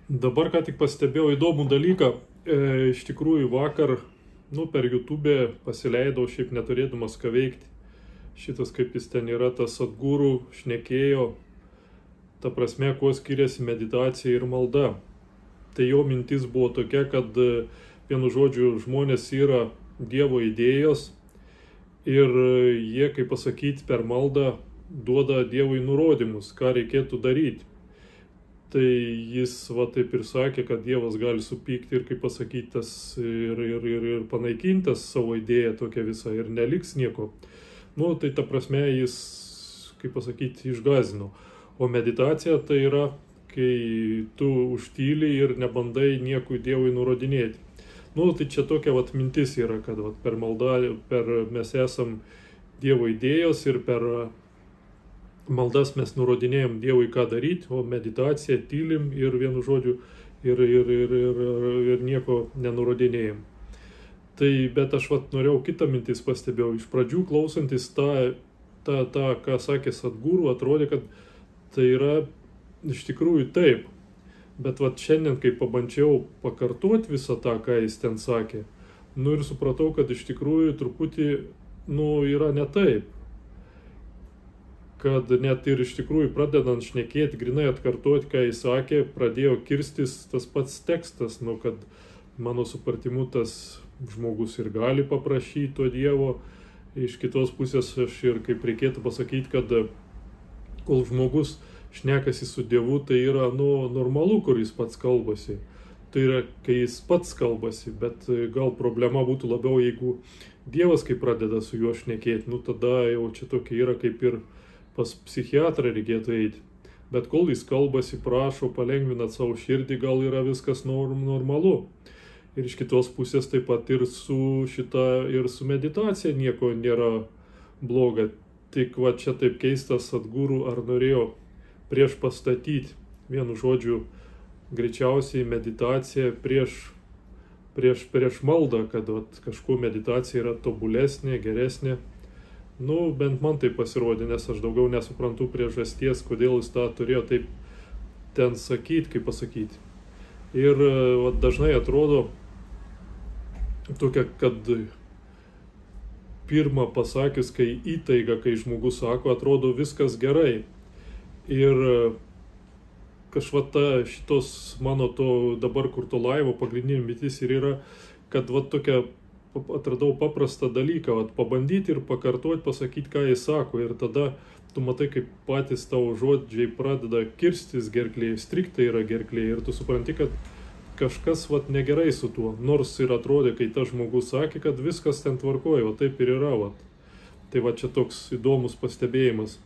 Dabar ką tik pastebėjau įdomų dalyką. Iš tikrųjų vakar, per YouTube pasileidau, šiaip neturėdamas ką veikti. Šitas, kaip jis ten yra, tas Sadguru šnekėjo, ta prasme, kuo skiriasi meditacija ir malda. Tai jo mintis buvo tokia, kad vienu žodžiu žmonės yra Dievo idėjos ir jie, kaip pasakyti, per maldą duoda Dievui nurodymus, ką reikėtų daryti. Tai jis taip ir sakė, kad Dievas gali supykti ir, kaip pasakytas, ir panaikintas savo idėją tokią visą ir neliks nieko. Tai ta prasme jis, kaip pasakyti, išgąsdino. O meditacija tai yra, kai tu užtyli ir nebandai nieko Dievui nurodinėti. Tai čia tokia mintis yra, kad per maldą, mes esam Dievo idėjos ir per maldas mes nurodinėjom Dievui, ką daryti, o meditacija tylim ir vienu žodžiu ir nieko nenurodinėjom. Tai, bet aš norėjau kitą mintis pastebėjau. Iš pradžių klausantis tą, ką sakė Sadguru, atrodė, kad tai yra iš tikrųjų taip. Bet šiandien, kai pabandžiau pakartoti visą tą, ką jis ten sakė, ir supratau, kad iš tikrųjų truputį, yra ne taip. Kad net ir iš tikrųjų pradedant šnekėti, grinai atkartoti, ką jis sakė, pradėjo kirstis tas pats tekstas, kad mano supratimu tas žmogus ir gali paprašyti to Dievo. Iš kitos pusės aš ir kaip reikėtų pasakyti, kad kol žmogus šnekasi su Dievu, tai yra normalu, kur jis pats kalbasi. Tai yra, kai jis pats kalbasi, bet gal problema būtų labiau, jeigu Dievas kai pradeda su juo šnekėti, tada jau čia tokia yra, kaip ir pas psichiatrą reikėtų eiti. Bet kol jis kalbasi, prašo, palengvinat savo širdį, gal yra viskas normalu. Ir iš kitos pusės taip pat ir su meditacija nieko nėra bloga. Tik čia taip keistas Sadguru, ar norėjo prieš pastatyti, vienu žodžiu, greičiausiai meditacija prieš maldą, kad kažkuo meditacija yra tobulesnė, geresnė. Bent man tai pasirodė, nes aš daugiau nesuprantu priežasties, kodėl jis tą turėjo taip ten sakyti, kaip pasakyti. Ir dažnai atrodo tokia, kad pirmą pasakius, kai įtaiga, kai žmogus sako, atrodo viskas gerai. Ir šitos mano to dabar kurto laivo pagrindinė mintis ir yra, kad tokia atradau paprastą dalyką, pabandyti ir pakartoti, pasakyti, ką jis sako. Ir tada tu matai, kaip patys tavo žodžiai pradeda kirstis gerklėje, striktai yra gerklėje. Ir tu supranti, kad kažkas negerai su tuo. Nors ir atrodė, kai tas žmogus sakė, kad viskas ten tvarkoja, taip ir yra. Tai čia toks įdomus pastebėjimas.